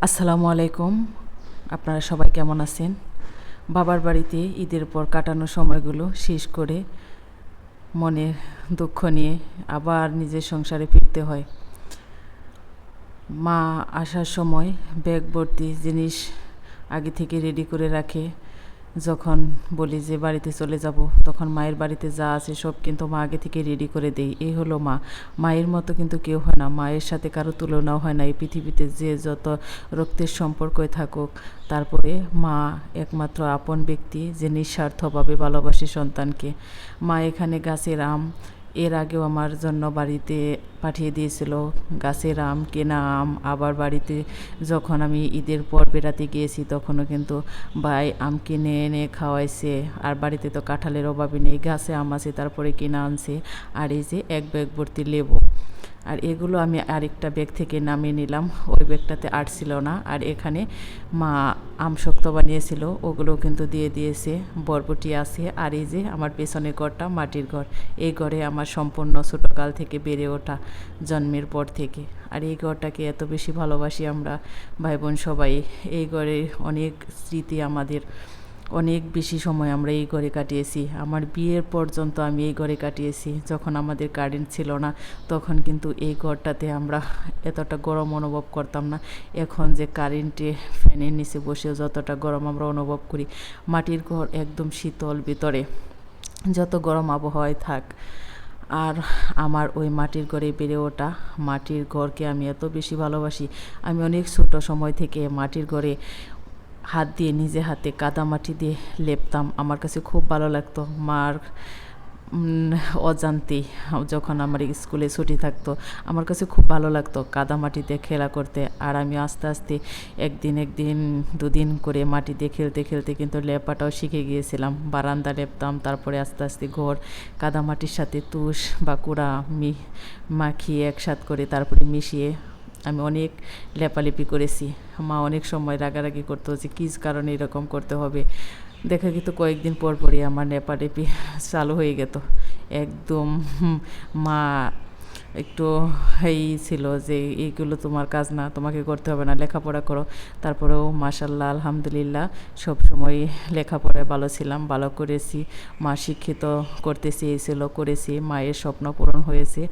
আসসালামু আলাইকুম। আপনারা সবাই কেমন আছেন? বাবার বাড়িতে ঈদের পর কাটানো সময়গুলো শেষ করে মনের দুঃখ নিয়ে আবার নিজের সংসারে ফিরতে হয়। মা আসার সময় ব্যাগ ভর্তি জিনিস আগে থেকে রেডি করে রাখে। যখন বলি যে বাড়িতে চলে যাব, তখন মায়ের বাড়িতে যা আছে সব কিন্তু মা আগে থেকে রেডি করে দেয়। এই হলো মা। মায়ের মতো কিন্তু কেউ হয় না, মায়ের সাথে কারো তুলনাও হয় না এই পৃথিবীতে। যে যত রক্তের সম্পর্কই থাকুক, তারপরে মা একমাত্র আপন ব্যক্তি যে নিঃস্বার্থভাবে ভালোবাসে সন্তানকে। মা এখানে গাছের আম এর আগেও আমার জন্য বাড়িতে পাঠিয়ে দিয়েছিল, গাছের আম, কেনা আম। আবার বাড়িতে যখন আমি ঈদের পর বেড়াতে গিয়েছি, তখনও কিন্তু ভাই আম কিনে এনে খাওয়াইছে। আর বাড়িতে তো কাঁঠালের অভাবই নেই, গাছে আম আছে, তারপরে কিনে আনছে। আর এই যে এক ব্যাগ ভর্তি লেবু। আর এগুলো আমি আরেকটা ব্যাগ থেকে নামিয়ে নিলাম, ওই ব্যাগটাতে আর ছিল না। আর এখানে মা আম শক্ত বানিয়েছিল, ওগুলো কিন্তু দিয়ে দিয়েছে। বরবটি আছে। আর এই যে আমার পেছনের ঘরটা মাটির ঘর। এই ঘরে আমার সম্পূর্ণ ছোটোকাল থেকে বেড়ে ওঠা, জন্মের পর থেকে। আর এই ঘরটাকে এত বেশি ভালোবাসি আমরা ভাই বোন সবাই। এই ঘরে অনেক স্মৃতি আমাদের, অনেক বেশি সময় আমরা এই ঘরে কাটিয়েছি। আমার বিয়ের পর্যন্ত আমি এই ঘরে কাটিয়েছি। যখন আমাদের কারেন্ট ছিল না, তখন কিন্তু এই ঘরটাতে আমরা এতটা গরম অনুভব করতাম না। এখন যে কারেন্টে ফ্যানের নিচে বসেও যতটা গরম আমরা অনুভব করি, মাটির ঘর একদম শীতল ভিতরে, যত গরম আবহাওয়ায় থাক। আর আমার ওই মাটির ঘরে বেড়ে ওঠা, মাটির ঘরকে আমি এত বেশি ভালোবাসি। আমি অনেক ছোট সময় থেকে মাটির ঘরে হাত দিয়ে নিজে হাতে কাদামাটি দিয়ে লেপতাম। আমার কাছে খুব ভালো লাগতো। মার অজান্তেই যখন আমার স্কুলে ছুটি থাকতো, আমার কাছে খুব ভালো লাগতো কাদামাটিতে খেলা করতে। আর আমি আস্তে আস্তে একদিন দুদিন করে মাটি দিয়ে খেলতে খেলতে কিন্তু লেপাটাও শিখে গিয়েছিলাম। বারান্দা লেপতাম, তারপরে আস্তে আস্তে ঘর কাদামাটির সাথে তুষ বা কুড়া মাখিয়ে একসাথ করে তারপরে মিশিয়ে আমি অনেক লেপালেপি করেছি। মা অনেক সময় রাগারাগি করতো যে কী কারণে এরকম করতে হবে। দেখা যেত কয়েকদিন পর পরই আমার লেপালেপি চালু হয়ে যেত একদম। মা একটু এই ছিল যে এইগুলো তোমার কাজ না, তোমাকে করতে হবে না, লেখাপড়া করো। তারপরেও মাশাল্লাহ আলহামদুলিল্লাহ সবসময় লেখাপড়ায় ভালো ছিলাম, ভালো করেছি। মা শিক্ষিত করতে চেয়েছিল, করেছি। মায়ের স্বপ্ন পূরণ হয়েছে।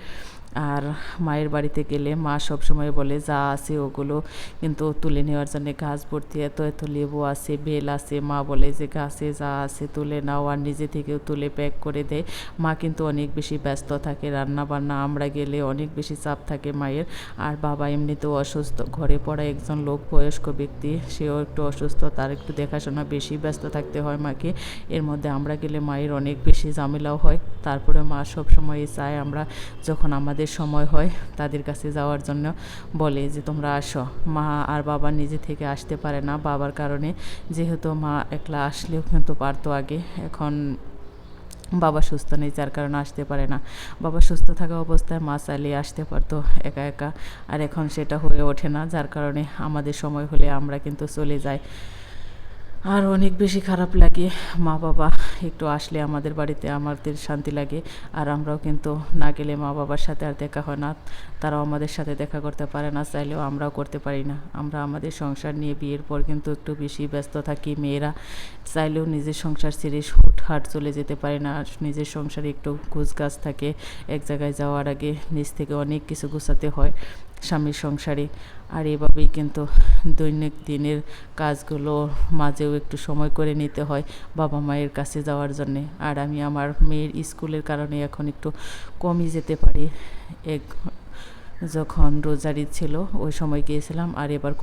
আর মায়ের বাড়িতে গেলে মা সবসময় বলে যা আছে ওগুলো কিন্তু তুলে নেওয়ার জন্য গাছ ভর্তি এত এত লেবু আছে, বেল আছে। মা বলে যে গাছে যা আছে তুলে নাও, আর নিজে থেকেও তুলে প্যাক করে দেয়। মা কিন্তু অনেক বেশি ব্যস্ত থাকে রান্না বান্না, আমরা গেলে অনেক বেশি চাপ থাকে মায়ের। আর বাবা এমনিতেও অসুস্থ, ঘরে পড়া একজন লোক, বয়স্ক ব্যক্তি, সেও একটু অসুস্থ, তার একটু দেখাশোনা বেশি, ব্যস্ত থাকতে হয় মাকে। এর মধ্যে আমরা গেলে মায়ের অনেক বেশি ঝামেলাও হয়। তারপরে মা সবসময় চায় আমরা যখন আমাদের সময় হয় তাদের কাছে যাওয়ার জন্য, বলে যে তোমরা আসো। মা আর বাবা নিজে থেকে আসতে পারে না বাবার কারণে, যেহেতু মা একলা আসলেও কিন্তু পারতো আগে। এখন বাবা সুস্থ নেই, যার কারণে আসতে পারে না। বাবা সুস্থ থাকা অবস্থায় মা চালিয়ে আসতে পারতো একা একা, আর এখন সেটা হয়ে ওঠে না, যার কারণে আমাদের সময় হলে আমরা কিন্তু চলে যাই। আর অনেক বেশি খারাপ লাগে, মা বাবা একটু আসলে আমাদের বাড়িতে আমাদের শান্তি লাগে। আর আমরাও কিন্তু না গেলে মা বাবার সাথে আর দেখা হয় না, তারাও আমাদের সাথে দেখা করতে পারে না, চাইলেও আমরাও করতে পারি না। আমরা আমাদের সংসার নিয়ে বিয়ের পর কিন্তু একটু বেশি ব্যস্ত থাকি। মেয়েরা চাইলেও নিজের সংসার ছেড়ে হুটহাট চলে যেতে পারে না, নিজের সংসারে একটু গোছগাছ থাকে। এক জায়গায় যাওয়ার আগে নিজ থেকে অনেক কিছু গোছাতে হয় স্বামীর সংসারে। আর এভাবেই কিন্তু দৈনিক দিনের কাজগুলো মাঝেও একটু সময় করে নিতে হয় বাবা মায়ের কাছে যাওয়ার জন্যে। আর আমি আমার মেয়ের স্কুলের কারণে এখন একটু কমই যেতে পারি। যখন রোজার ঈদ ছিল ওই সময় গিয়েছিলাম, আর এবার